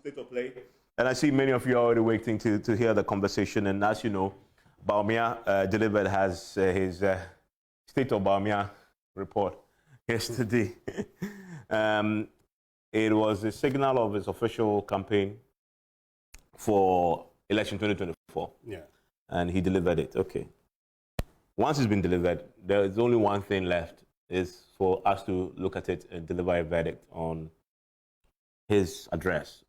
State of Play. And I see many of you are already waiting to hear the conversation. And as you know, Bawumia delivered his State of Bawumia report yesterday. It was a signal of his official campaign for election 2024. Yeah. And he delivered it. Okay. Once it's been delivered, there is only one thing left, is for us to look at it and deliver a verdict on his address.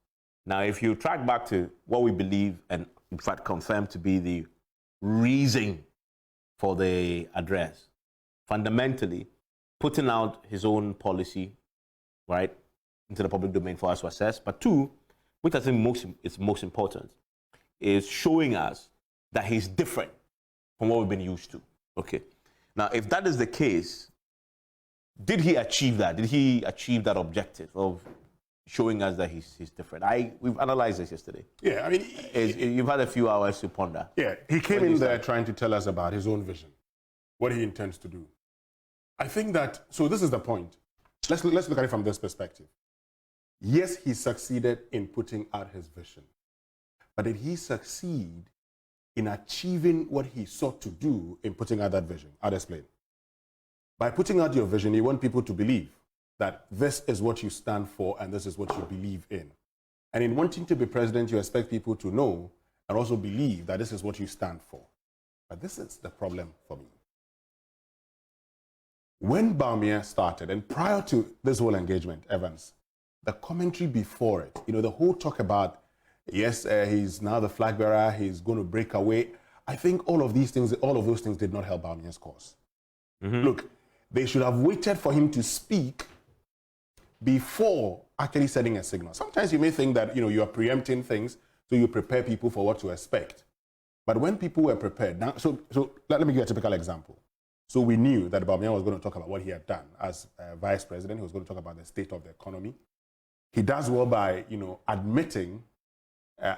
Now, if you track back to what we believe and in fact confirmed to be the reason for the address, fundamentally putting out his own policy, right, into the public domain for us to assess. But two, which I think is most important, is showing us that he's different from what we've been used to. Okay. Now, if that is the case, did he achieve that? Did he achieve that objective of showing us that he's different? We've analyzed this yesterday. Yeah, I mean, you've had a few hours to ponder. Yeah, he came in there trying to tell us about his own vision, what he intends to do. I think that, so this is the point. Let's look at it from this perspective. Yes, he succeeded in putting out his vision. But did he succeed in achieving what he sought to do in putting out that vision? I'll explain. By putting out your vision, you want people to believe that this is what you stand for and this is what you believe in. And in wanting to be president, you expect people to know and also believe that this is what you stand for. But this is the problem for me. When Bawumia started, and prior to this whole engagement, Evans, the commentary before it, the whole talk about, yes, he's now the flag bearer, he's going to break away. I think all of those things did not help Bawumia's cause. Mm-hmm. Look, they should have waited for him to speak before actually sending a signal. Sometimes you may think that, you are preempting things, so you prepare people for what to expect. But when people were prepared, now, so let me give you a typical example. So we knew that Bawumia was going to talk about what he had done as vice president. He was going to talk about the state of the economy. He does well by, admitting,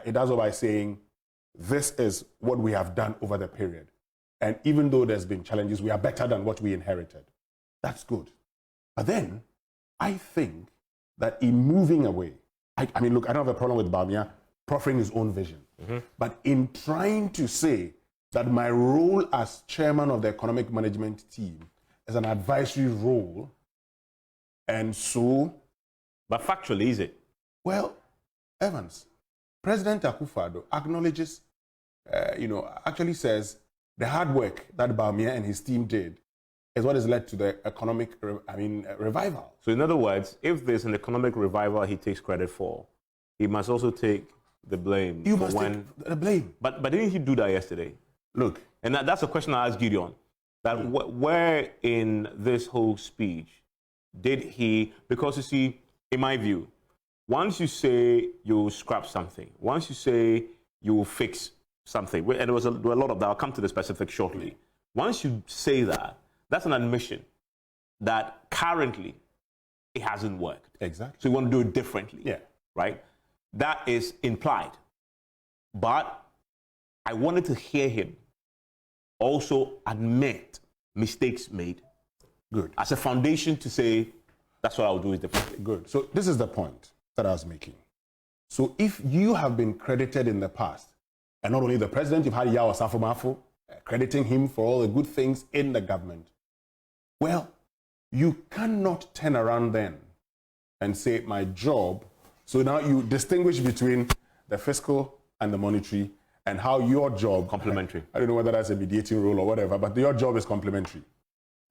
he does well by saying, this is what we have done over the period. And even though there's been challenges, we are better than what we inherited. That's good. But then, I think that in moving away, I mean, look, I don't have a problem with Bawumia proffering his own vision. Mm-hmm. But in trying to say that my role as chairman of the economic management team is an advisory role, and so... But factually, is it? Well, Evans, President Akufo-Addo acknowledges, actually says the hard work that Bawumia and his team did is what has led to the economic, revival. So in other words, if there's an economic revival he takes credit for, he must also take the blame. You must take the blame. But didn't he do that yesterday? Look. And that's a question I asked Gideon. That where in this whole speech did he, because you see, in my view, once you say you scrap something, once you say you will fix something, and there were a lot of that, I'll come to the specifics shortly. Once you say that, that's an admission that currently it hasn't worked. Exactly. So you want to do it differently. Yeah. Right? That is implied. But I wanted to hear him also admit mistakes made. Good. As a foundation to say, that's what I'll do is differently. Good. So this is the point that I was making. So if you have been credited in the past, and not only the president, you've had Yao Asafo-Mafo crediting him for all the good things in the government, well, you cannot turn around then and say, my job, so now you distinguish between the fiscal and the monetary and how your job... Complementary. I don't know whether that's a mediating role or whatever, but your job is complementary.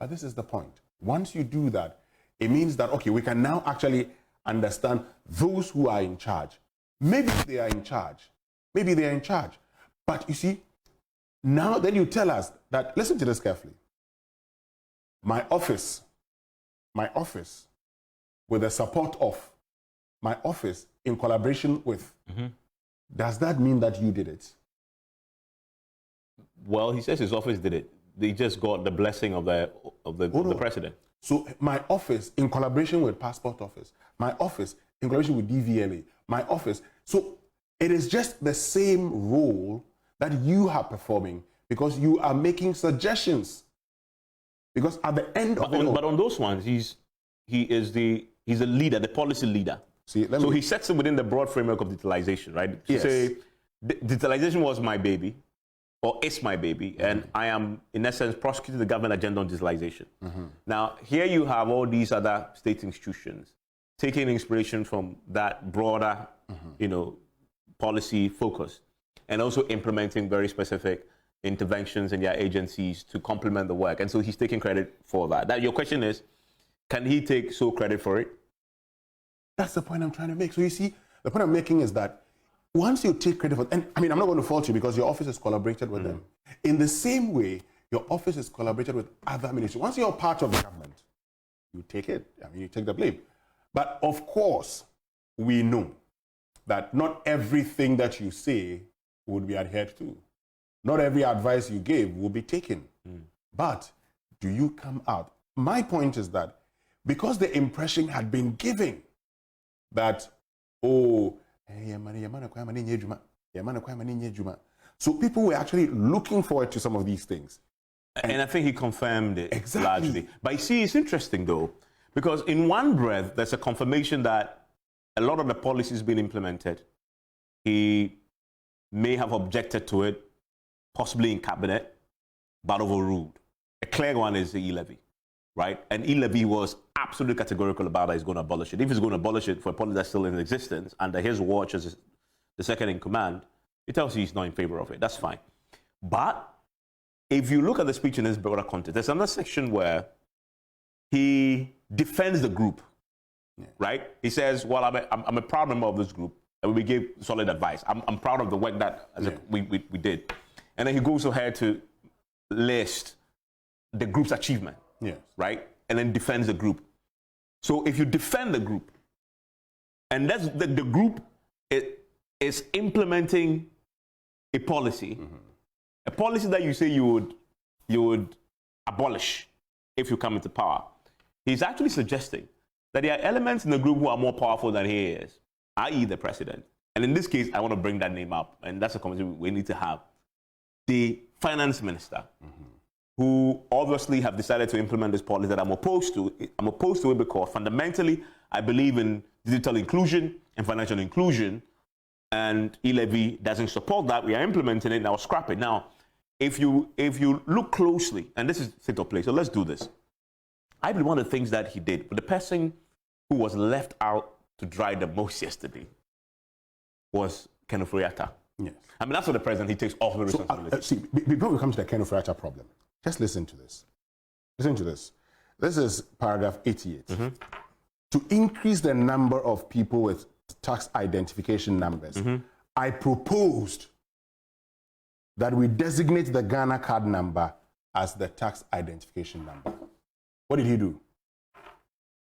But this is the point. Once you do that, it means that, okay, we can now actually understand those who are in charge. Maybe they are in charge. Maybe they are in charge. But you see, now then you tell us that, listen to this carefully. My office, with the support of, my office in collaboration with, does that mean that you did it? Well, he says his office did it. They just got the blessing of the president. So my office in collaboration with Passport Office, my office in collaboration with DVLA, my office. So it is just the same role that you are performing because you are making suggestions. Because at the end of it all, but on those ones, he's a leader, the policy leader. See, so he sets it within the broad framework of digitalization, right? To Yes. say, digitalization was my baby, or is my baby, and I am, in essence, prosecuting the government agenda on digitalization. Now, here you have all these other state institutions taking inspiration from that broader, policy focus, and also implementing very specific interventions in their agencies to complement the work. And so he's taking credit for that. Your question is, can he take sole credit for it? That's the point I'm trying to make. So you see, the point I'm making is that once you take credit for, and I mean, I'm not going to fault you because your office has collaborated with them. In the same way, your office has collaborated with other ministries. Once you're part of the government, you take it. I mean, you take the blame. But of course, we know that not everything that you say would be adhered to. Not every advice you gave will be taken. But do you come out? My point is that because the impression had been given that, so people were actually looking forward to some of these things. And I think he confirmed it Exactly. largely. But you see, it's interesting though, because in one breath, there's a confirmation that a lot of the policies being implemented, he may have objected to it, possibly in cabinet, but overruled. A clear one is the e-levy, right? And e-levy was absolutely categorical about that he's going to abolish it. If he's going to abolish it for a policy that's still in existence, under his watch as the second in command, it tells you he's not in favor of it. That's fine. But if you look at the speech in this broader context, there's another section where he defends the group, right? He says, well, I'm a proud member of this group, and we gave solid advice. I'm proud of the work that we did. And then he goes ahead to list the group's achievement, right? And then defends the group. So if you defend the group, and that's the group is implementing a policy that you say you would abolish if you come into power, he's actually suggesting that there are elements in the group who are more powerful than he is, i.e. the president. And in this case, I want to bring that name up, and that's a conversation we need to have. The finance minister, who obviously have decided to implement this policy that I'm opposed to. I'm opposed to it because fundamentally, I believe in digital inclusion and financial inclusion, and e-levy doesn't support that. We are implementing it, now scrap it. Now, if you look closely, and this is state of play, so let's do this. I believe one of the things that he did, but the person who was left out to dry the most yesterday was Kenneth Friata. Yes. I mean, that's what the president, he takes all the responsibility. See, before we come to the Kenneth Friata problem, just listen to this. Listen to this. This is paragraph 88. To increase the number of people with tax identification numbers, I proposed that we designate the Ghana card number as the tax identification number. What did he do?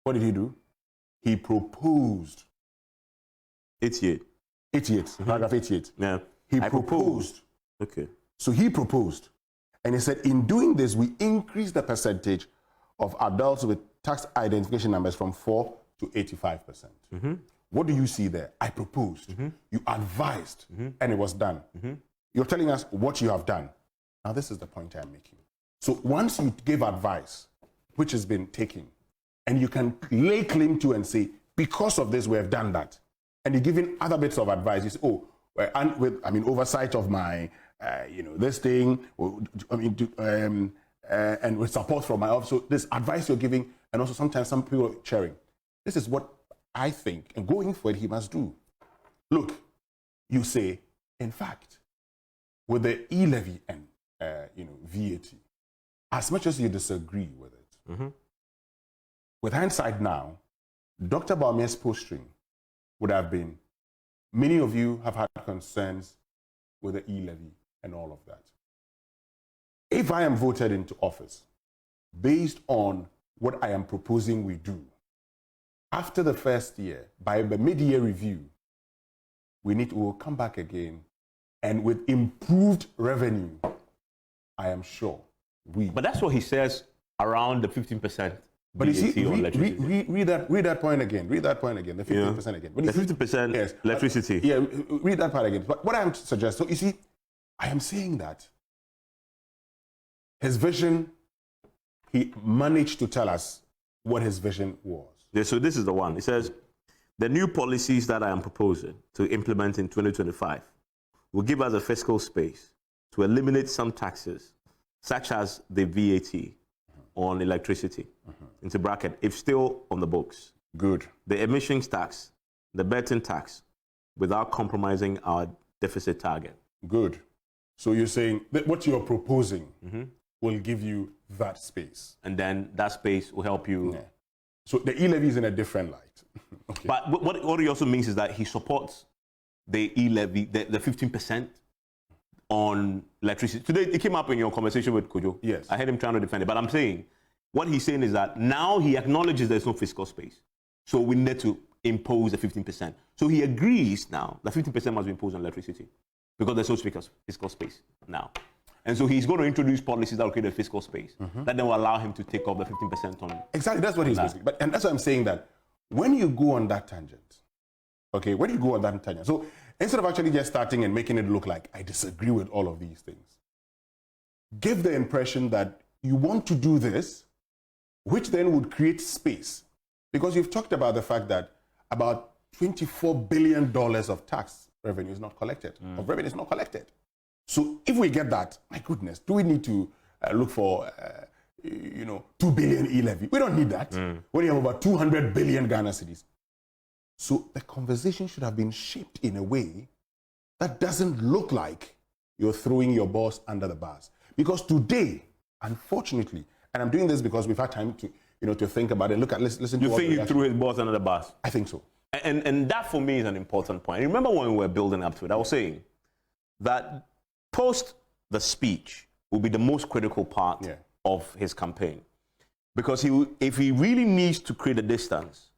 What did he do? He proposed. 88. Paragraph 88. Yeah. He proposed. Okay. So he proposed. And he said, in doing this, we increase the percentage of adults with tax identification numbers from 4 to 85%. What do you see there? I proposed. You advised, and it was done. You're telling us what you have done. Now, this is the point I'm making. So once you give advice, which has been taken, and you can lay claim to and say, because of this, we have done that. And you're giving other bits of advice. You say, oh, and with, oversight of my, this thing, and with support from my office. So this advice you're giving, and also sometimes some people are sharing. This is what I think, and going forward, he must do. Look, you say, in fact, with the e-levy and, VAT, as much as you disagree with it, with hindsight now, Dr. Bawumia's posting would have been, many of you have had concerns with the e-levy and all of that. If I am voted into office based on what I am proposing we do, after the first year, by the mid-year review, we will come back again, and with improved revenue, I am sure But that's what he says around the 15%. But you see, read that point again. Read that point again. The 15% again. The 50% yes, electricity. Read that part again. But what I'm suggesting, so you see, I am saying that his vision, he managed to tell us what his vision was. Yeah, so this is the one. It says, the new policies that I am proposing to implement in 2025 will give us a fiscal space to eliminate some taxes, such as the VAT on electricity, into bracket, if still on the books. Good. The emissions tax, the betting tax, without compromising our deficit target. Good. So you're saying that what you're proposing will give you that space. And then that space will help you. Yeah. So the e-levy is in a different light. Okay. But what he also means is that he supports the e-levy, the 15% on electricity. Today, it came up in your conversation with Kojo. Yes. I heard him trying to defend it. But I'm saying, what he's saying is that now he acknowledges there's no fiscal space. So we need to impose the 15%. So he agrees now that 15% must be imposed on electricity because there's no fiscal space now. And so he's going to introduce policies that will create a fiscal space that then will allow him to take off the 15% on. Exactly, that's what he's basically. And that's why I'm saying that when you go on that tangent, okay, when you go on that tangent, so instead of actually just starting and making it look like I disagree with all of these things, give the impression that you want to do this, which then would create space. Because you've talked about the fact that about $24 billion of tax revenue is not collected, of revenue is not collected. So if we get that, my goodness, do we need to look for, 2 billion e-levy? We don't need that. When you have about 200 billion Ghana cedis. So the conversation should have been shaped in a way that doesn't look like you're throwing your boss under the bus. Because today, unfortunately, and I'm doing this because we've had time to, to think about it. Look at, listen to. You think you threw his boss under the bus? I think so. And that for me is an important point. Remember when we were building up to it, I was saying that post the speech will be the most critical part of his campaign. Because if he really needs to create a distance,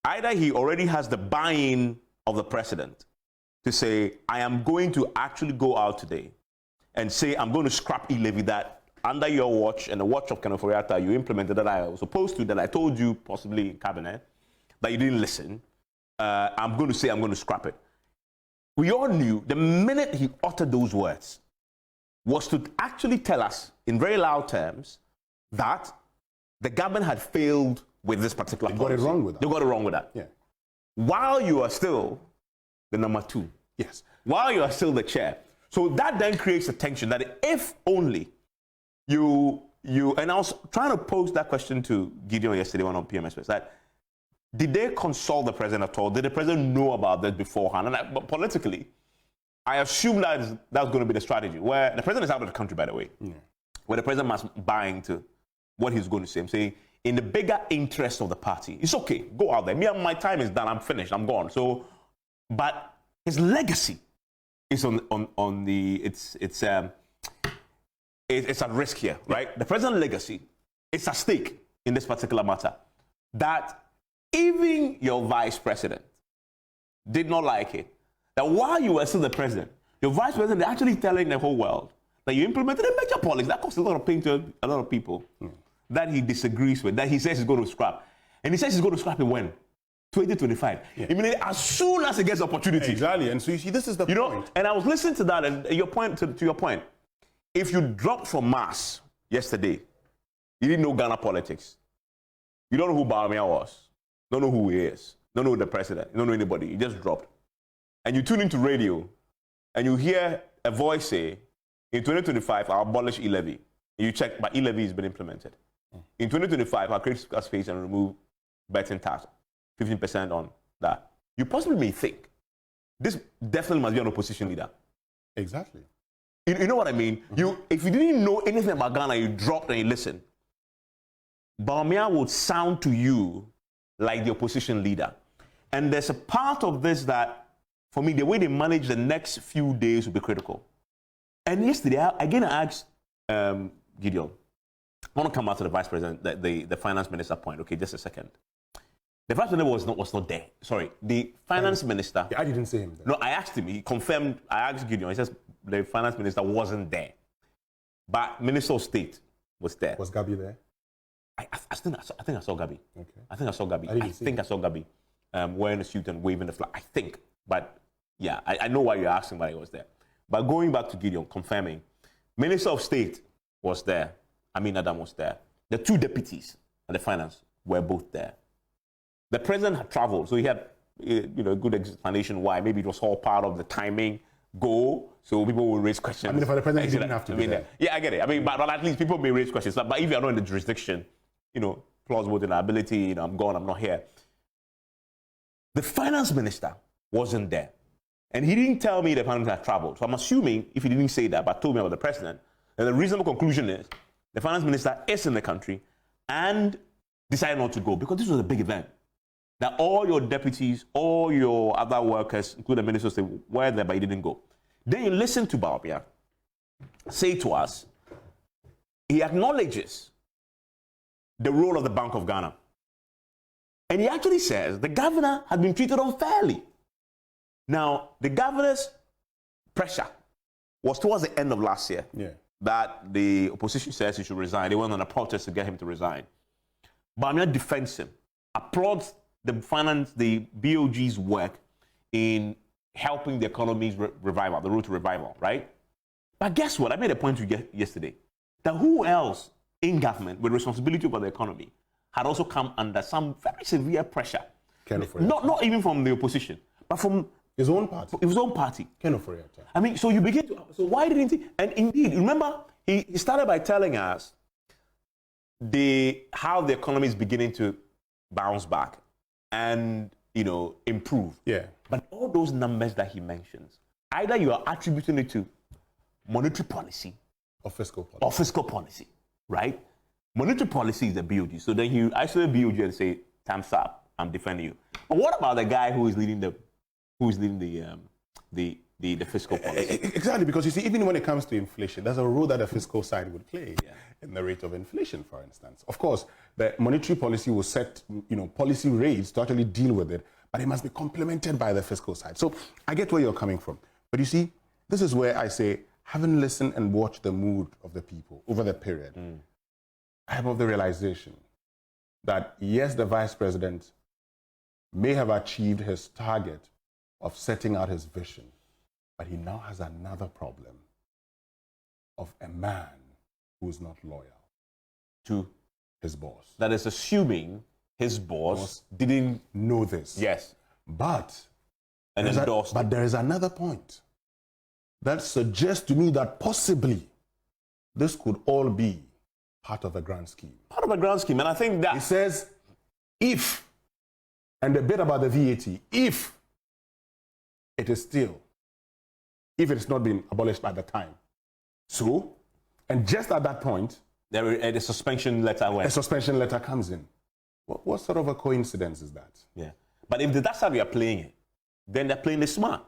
either he already has the buy-in of the president to say, I am going to actually go out today and say, I'm going to scrap e-levy that under your watch and the watch of Kenneth Oriata you implemented that I was supposed to, that I told you possibly in cabinet, that you didn't listen. I'm going to say I'm going to scrap it. We all knew the minute he uttered those words was to actually tell us in very loud terms that the government had failed with this particular policy. They got it wrong with that. They got it wrong with that. Yeah. While you are still the number 2. Yes. While you are still the chair. So that then creates a tension that if only you and I was trying to pose that question to Gideon yesterday on PMS, that did they consult the president at all? Did the president know about this beforehand? But politically, I assume that's going to be the strategy, where the president is out of the country, by the way, where the president must buy into what he's going to say. I'm saying, in the bigger interest of the party, it's okay, go out there. My time is done, I'm finished, I'm gone. So, but his legacy is on the, it's at risk here, right? The president's legacy is at stake in this particular matter. That even your vice president did not like it. That while you were still the president, your vice president is actually telling the whole world that you implemented a major policy that costs a lot of pain to a lot of people that he disagrees with, that he says he's going to scrap. And he says he's going to scrap it when? 2025. Yeah. I mean, as soon as he gets opportunity. Exactly. And so you see, this is the point. And I was listening to that, and your point, to your point, if you dropped from Mars yesterday, you didn't know Ghana politics. You don't know who Bawumia was. Don't know who he is. Don't know the president. You don't know anybody. You just dropped. And you tune into radio, and you hear a voice say, in 2025, I'll abolish e-levy. And you check, but e-levy has been implemented. In 2025, I'll create fiscal space and remove betting tax, 15% on that. You possibly may think, this definitely must be an opposition leader. Exactly. You know what I mean? If you didn't know anything about Ghana, you dropped and you listened, Bawumia would sound to you like the opposition leader. And there's a part of this that, for me, the way they manage the next few days will be critical. And yesterday, I asked Gideon, I want to come back to the vice president, the finance minister point. Okay, just a second. The vice president was not there. Sorry, the finance minister. Yeah, I didn't see him there. No, I asked him. He confirmed. I asked Gideon. He says the finance minister wasn't there, but Minister of State was there. Was Gabi there? I think I saw Gabi. Okay. I think I saw Gabi wearing a suit and waving the flag. I think, but yeah, I know why you're asking why he was there. But going back to Gideon, confirming, Minister of State was there. Amin Adam was there. The 2 deputies and the finance were both there. The president had traveled, so he had good explanation why. Maybe it was all part of the timing goal, so people will raise questions. I mean, for the president, he didn't have to be there. Yeah, I get it. I mean, but at least people may raise questions. But if you're not in the jurisdiction, plausible deniability, I'm gone, I'm not here. The finance minister wasn't there. And he didn't tell me the finance minister had traveled. So I'm assuming, if he didn't say that, but told me about the president, then the reasonable conclusion is the finance minister is in the country and decided not to go because this was a big event. That all your deputies, all your other workers, including the ministers, they were there, but he didn't go. Then you listen to Bawumia say to us, he acknowledges the role of the Bank of Ghana. And he actually says the governor had been treated unfairly. Now, the governor's pressure was towards the end of last year that the opposition says he should resign. They went on a protest to get him to resign. Bawumia defends him, applauds the BOG's work in helping the economy's revival, the road to revival, right? But guess what? I made a point to you yesterday that who else in government with responsibility over the economy had also come under some very severe pressure. Not even from the opposition, but from his own party. His own party. I mean, so you begin to. So why didn't he? And indeed, remember, he started by telling us how the economy is beginning to bounce back and improve. Yeah. But all those numbers that he mentions, either you are attributing it to monetary policy or fiscal policy, right? Monetary policy is the BOG. So then you isolate BOG and say, "Time's up. I'm defending you." But what about the guy who is leading the fiscal policy? Exactly, because you see, even when it comes to inflation, there's a role that the fiscal side would play in the rate of inflation, for instance. Of course, the monetary policy will set, policy rates to actually deal with it, but it must be complemented by the fiscal side. So I get where you're coming from. But you see, this is where I say, having listened and watched the mood of the people over the period, I have the realization that yes, the vice president may have achieved his target of setting out his vision, but he now has another problem of a man who is not loyal to his boss. That is assuming his boss didn't know this. Yes. But there is another point that suggests to me that possibly this could all be part of a grand scheme. Part of a grand scheme. And I think that... He says, if, and the bit about the VAT, if it is not been abolished by the time. So, and just at that point... The suspension letter went. A suspension letter comes in. What sort of a coincidence is that? Yeah. But if that's how they are playing it, then they're playing it smart.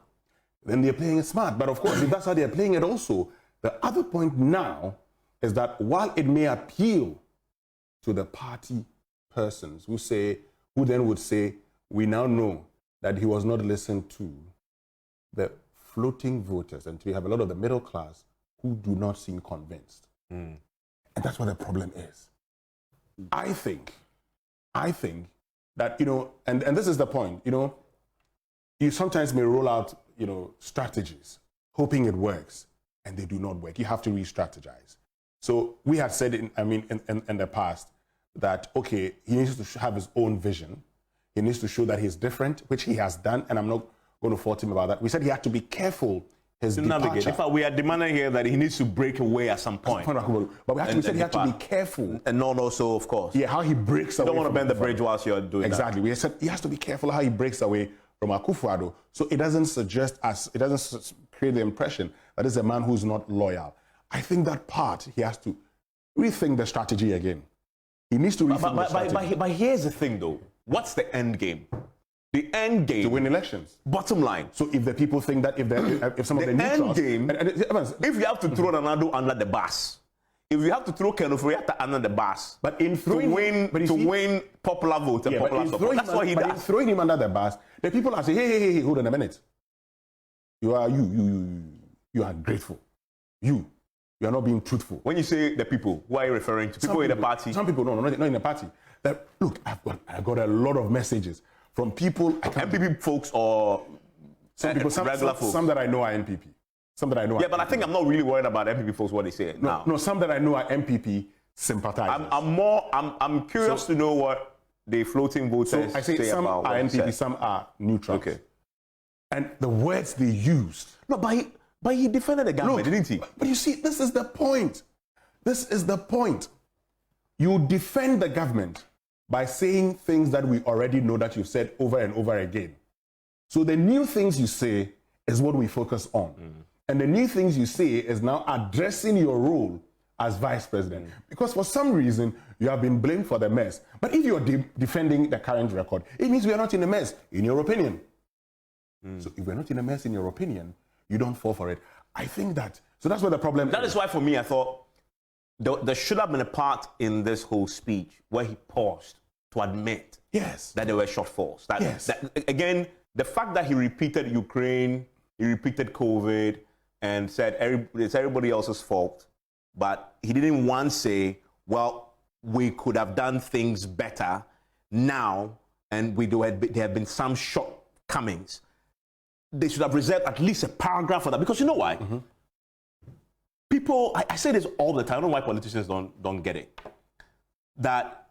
Then they're playing it smart. But of course, if that's how they're playing it also, the other point now is that while it may appeal to the party persons who then would say, we now know that he was not listened to, the floating voters, and we have a lot of the middle class who do not seem convinced. And that's what the problem is. I think that, and this is the point, you sometimes may roll out, strategies, hoping it works, and they do not work. You have to re-strategize. So we had said, in the past, that, okay, he needs to have his own vision. He needs to show that he's different, which he has done, and I'm not going to fault him about that. We said he had to be careful his departure. In fact, we are demanding here that he needs to break away at some point. But we said he had to be careful. And not also, of course. Yeah, how he breaks away. You don't want to bend the bridge whilst you're doing exactly. that. We said he has to be careful how he breaks away from Akufo-Addo. So it doesn't create the impression that it's a man who's not loyal. I think that part, he has to rethink the strategy again. He needs to rethink the strategy. But here's the thing, though. What's the end game? The end game... To win elections. Bottom line. So if the people think that if some of the neutrals... end game... if you have to throw Ronaldo under the bus, if you have to throw Ken Ofori-Atta under the bus, but in throwing to win popular vote and popular support, that's what he does. But in throwing him under the bus, the people are saying, hey, hold on a minute. You are ungrateful. You are not being truthful. When you say the people, who are you referring to? People in the party? Some people, no, not in the party. Look, I got a lot of messages from people. NPP folks or regular folks? Some that I know are NPP. Some that I know. Yeah, but I think I'm not really worried about NPP folks what they say now. No, some that I know are NPP sympathizers. I'm curious to know what the floating voters So I say some about are what he NPP, said? some are neutrals. Okay. And the words they used. No, but he defended the government, didn't he? But you see, this is the point. This is the point. You defend the government by saying things that we already know that you've said over and over again. So the new things you say is what we focus on. And the new things you say is now addressing your role as vice president. Because for some reason, you have been blamed for the mess. But if you're defending the current record, it means we are not in a mess, in your opinion. So if we're not in a mess, in your opinion, you don't fall for it. I think that, so that's what the problem That is why, for me, I thought there should have been a part in this whole speech where he paused to admit Yes. that there were shortfalls. Yes. Again, the fact that he repeated Ukraine, he repeated COVID, and said it's everybody else's fault, but he didn't once say, well, we could have done things better now, and there have been some shortcomings. They should have reserved at least a paragraph for that, because you know why? People, I say this all the time, I don't know why politicians don't get it, that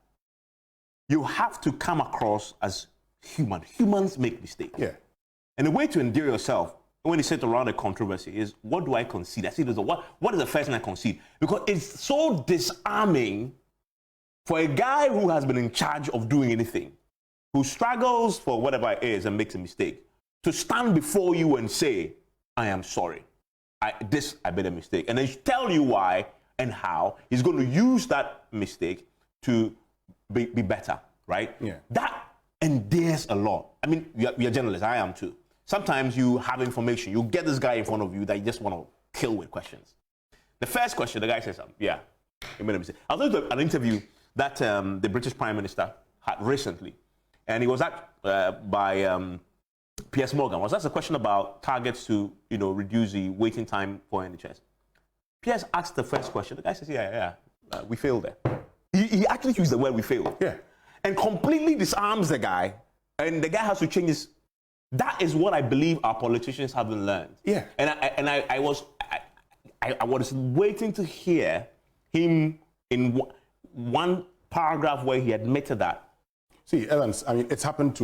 you have to come across as human. Humans make mistakes. Yeah. And the way to endear yourself when you sit around a controversy is, what do I concede? I see this, what is the first thing I concede? Because it's so disarming for a guy who has been in charge of doing anything, who struggles for whatever it is and makes a mistake, to stand before you and say, I am sorry. I made a mistake. And then tell you why and how he's going to use that mistake to be better, right? Yeah. That endears a lot. I mean, you're journalists, I am too. Sometimes you have information, you get this guy in front of you that you just want to kill with questions. The first question, the guy says, yeah, he made a mistake. I was listening to an interview that the British Prime Minister had recently, and he was asked by Piers Morgan. Was asked a question about targets to reduce the waiting time for NHS. Piers asked the first question. The guy says, we failed there. He actually used the word "we failed," and completely disarms the guy, and the guy has to change his. That is what I believe our politicians haven't learned. Yeah. And I was waiting to hear him in one paragraph where he admitted that. See, Evans, I mean, it happens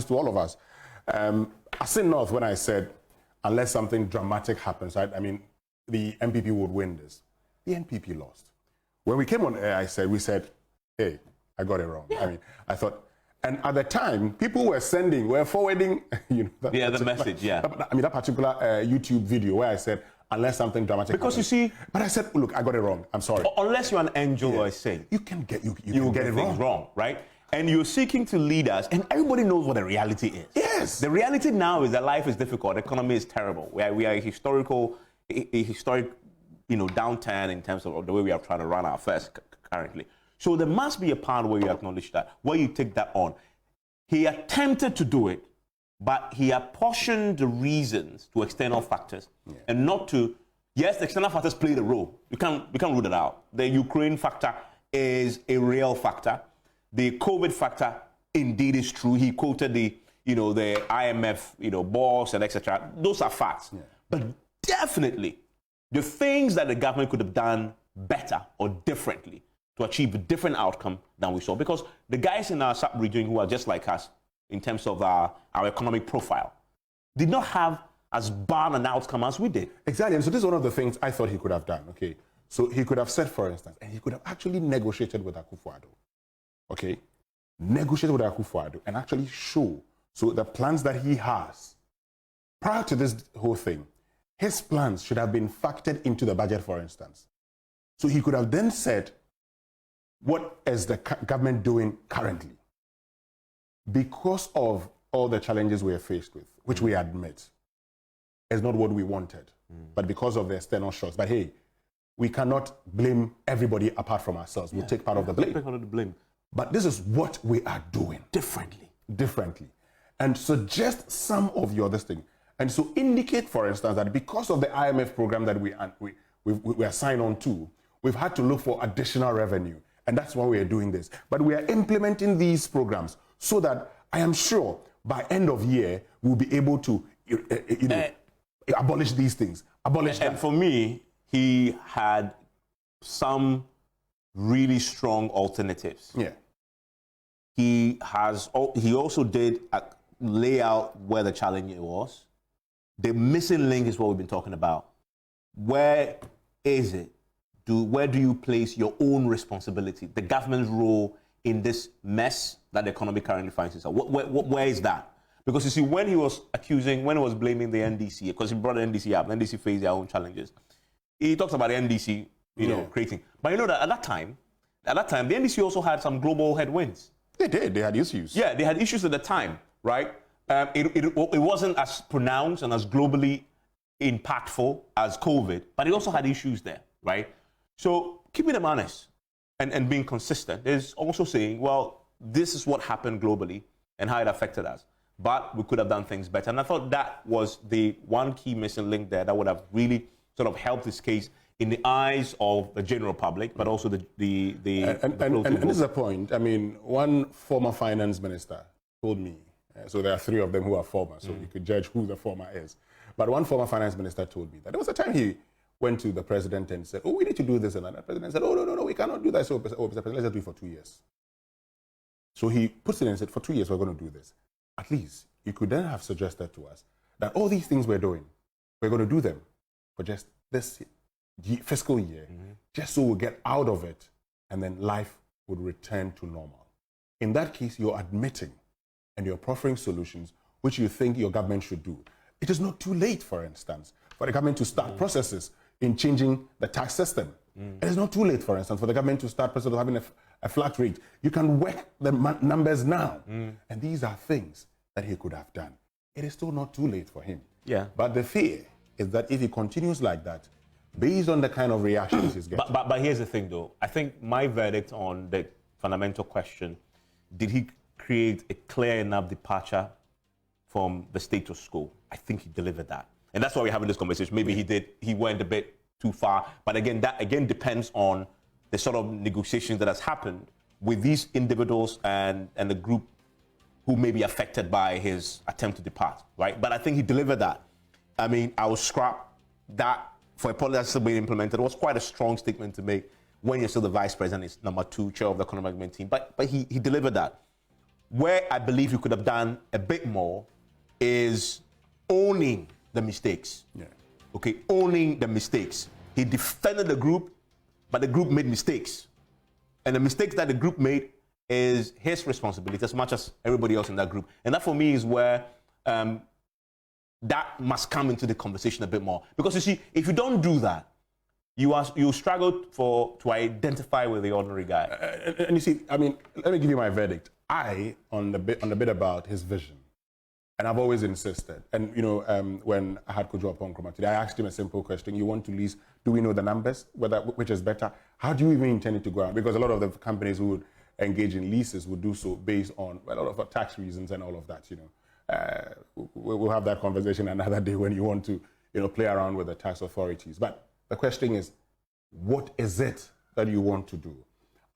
to all of us. I said North when I said, unless something dramatic happens, right? I mean, the MPP would win this. The NPP lost. When we came on air, we said, hey, I got it wrong. Yeah. I mean, I thought, and at the time, people were forwarding, the message, I mean, that particular YouTube video where I said, unless something dramatic because happens. You see, but I said, look, I got it wrong. I'm sorry. Unless you're an angel or a saint, you can get you get it wrong, right? And you're seeking to lead us, and everybody knows what the reality is. Yes. The reality now is that life is difficult, the economy is terrible. We are a historic, downturn in terms of the way we are trying to run our affairs currently. So there must be a part where you acknowledge that, where you take that on. He attempted to do it, but he apportioned the reasons to external factors, and not to. Yes, the external factors play the role. We can't rule it out. The Ukraine factor is a real factor. The COVID factor indeed is true. He quoted the IMF, boss and etc. Those are facts. Yeah. But definitely, the things that the government could have done better or differently to achieve a different outcome than we saw. Because the guys in our sub-region who are just like us in terms of our economic profile did not have as bad an outcome as we did. Exactly. And so this is one of the things I thought he could have done. Okay. So he could have said, for instance, and he could have actually negotiated with Akufo-Addo. Okay. Negotiated with Akufo-Addo and actually show. So the plans that he has, prior to this whole thing, his plans should have been factored into the budget, for instance. So he could have then said, what is the government doing currently? Because of all the challenges we are faced with, which we admit is not what we wanted, but because of the external shocks. But hey, we cannot blame everybody apart from ourselves. We'll take part of the blame. Take part of the blame. But this is what we are doing. Differently. And suggest some of your this thing. And so indicate, for instance, that because of the IMF program that we are signed on to, we've had to look for additional revenue. And that's why we are doing this. But we are implementing these programs so that I am sure by end of year, we'll be able to, abolish these things. And for me, he had some really strong alternatives. Yeah. he also did lay out where the challenge was. The missing link is what we've been talking about. Where is it? Where do you place your own responsibility, the government's role in this mess that the economy currently finds itself? Where is that? Because you see, when he was blaming the NDC, because he brought the NDC up, the NDC faced their own challenges. He talks about the NDC, creating. But you know that at that time, the NDC also had some global headwinds. They did. They had issues. Yeah, they had issues at the time, right? It wasn't as pronounced and as globally impactful as COVID, but it also had issues there, right? So keeping them honest and being consistent is also saying, well, this is what happened globally and how it affected us. But we could have done things better. And I thought that was the one key missing link there that would have really sort of helped this case in the eyes of the general public, but also the and this is a point. I mean, one former finance minister told me, so there are three of them who are former, so you could judge who the former is. But one former finance minister told me that there was a time he went to the president and said, oh, we need to do this and that. The president said, oh, no, we cannot do that. So, Mr. President, let's do it for 2 years. So he puts it in and said, for 2 years, we're going to do this. At least you could then have suggested to us that all these things we're doing, we're going to do them for just this fiscal year, just so we'll get out of it, and then life would return to normal. In that case, you're admitting and you're proffering solutions which you think your government should do. It is not too late, for instance, for the government to start processes in changing the tax system. It is not too late, for instance, for the government to start process of having a flat rate. You can work the numbers now. And these are things that he could have done. It is still not too late for him. Yeah. But the fear is that if he continues like that, based on the kind of reactions he's getting. But here's the thing, though. I think my verdict on the fundamental question, did he create a clear enough departure from the status quo? I think he delivered that. And that's why we're having this conversation. Maybe he went a bit too far. But again, that depends on the sort of negotiations that has happened with these individuals and the group who may be affected by his attempt to depart, right? But I think he delivered that. I mean, I will scrap that for a policy that's still being implemented. It was quite a strong statement to make when you're still the vice president, is number 2 chair of the economic management team. But he delivered that. Where I believe he could have done a bit more is owning the mistakes. Yeah. Okay, owning the mistakes. He defended the group, but the group made mistakes. And the mistakes that the group made is his responsibility as much as everybody else in that group. And that for me is where that must come into the conversation a bit more. Because you see, if you don't do that, you struggle to identify with the ordinary guy. And you see, I mean, let me give you my verdict. On the bit about his vision, and I've always insisted, and when I had Kojo upon Chroma today, I asked him a simple question. You want to lease, do we know the numbers, which is better? How do you even intend it to go out? Because a lot of the companies who would engage in leases would do so based on a lot of tax reasons and all of that, We'll have that conversation another day when you want to, play around with the tax authorities. But the question is, what is it that you want to do?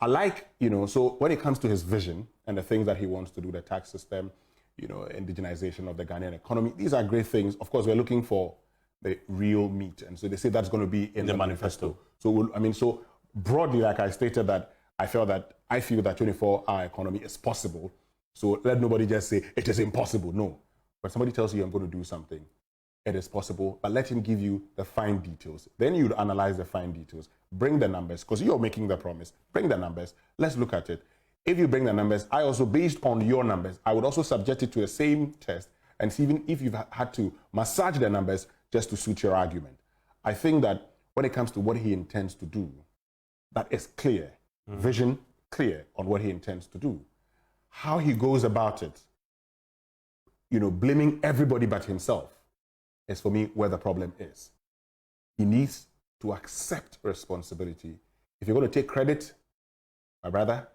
I like, so when it comes to his vision and the things that he wants to do, the tax system, indigenization of the Ghanaian economy, these are great things. Of course, we're looking for the real meat. And so they say that's going to be in the manifesto. So, so broadly, like I stated, that I feel that 24-hour economy is possible. So let nobody just say it is impossible. No. When somebody tells you I'm going to do something, it is possible, but let him give you the fine details. Then you analyze the fine details. Bring the numbers, because you're making the promise. Bring the numbers. Let's look at it. If you bring the numbers, I also, based on your numbers, I would also subject it to a same test and see even if you've had to massage the numbers just to suit your argument. I think that when it comes to what he intends to do, that is clear. Vision clear on what he intends to do. How he goes about it, blaming everybody but himself, is for me where the problem is. He needs to accept responsibility. If you're going to take credit, my brother,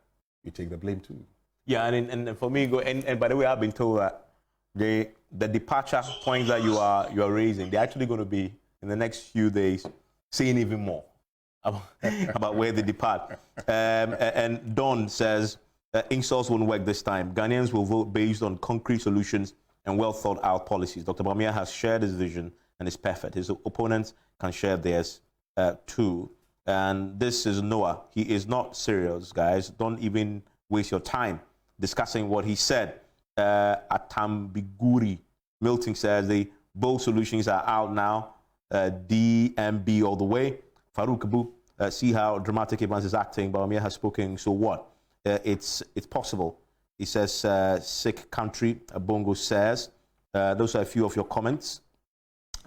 you take the blame too. Yeah, and for me, and by the way, I've been told that the departure points that you are raising, they're actually going to be in the next few days saying even more about where they depart. And Don says, insults won't work this time. Ghanaians will vote based on concrete solutions and well thought out policies. Dr. Bawumia has shared his vision and is perfect. His opponents can share theirs too. And this is Noah. He is not serious, guys. Don't even waste your time discussing what he said. Atambiguri Milton says the both solutions are out now. DMB all the way. Farouk Abu, see how dramatic Evans is acting. Bawumia has spoken, so what? It's possible. He says, sick country. Bongo says, those are a few of your comments.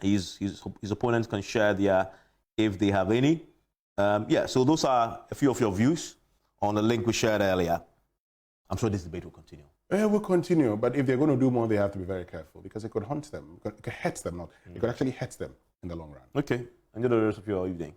His opponents can share their, if they have any. Yeah, so those are a few of your views on the link we shared earlier. I'm sure this debate will continue. It will continue, but if they're going to do more, they have to be very careful because it could haunt them. It could hurt them, not. It could actually hurt them in the long run. Okay. Enjoy the rest of your evening.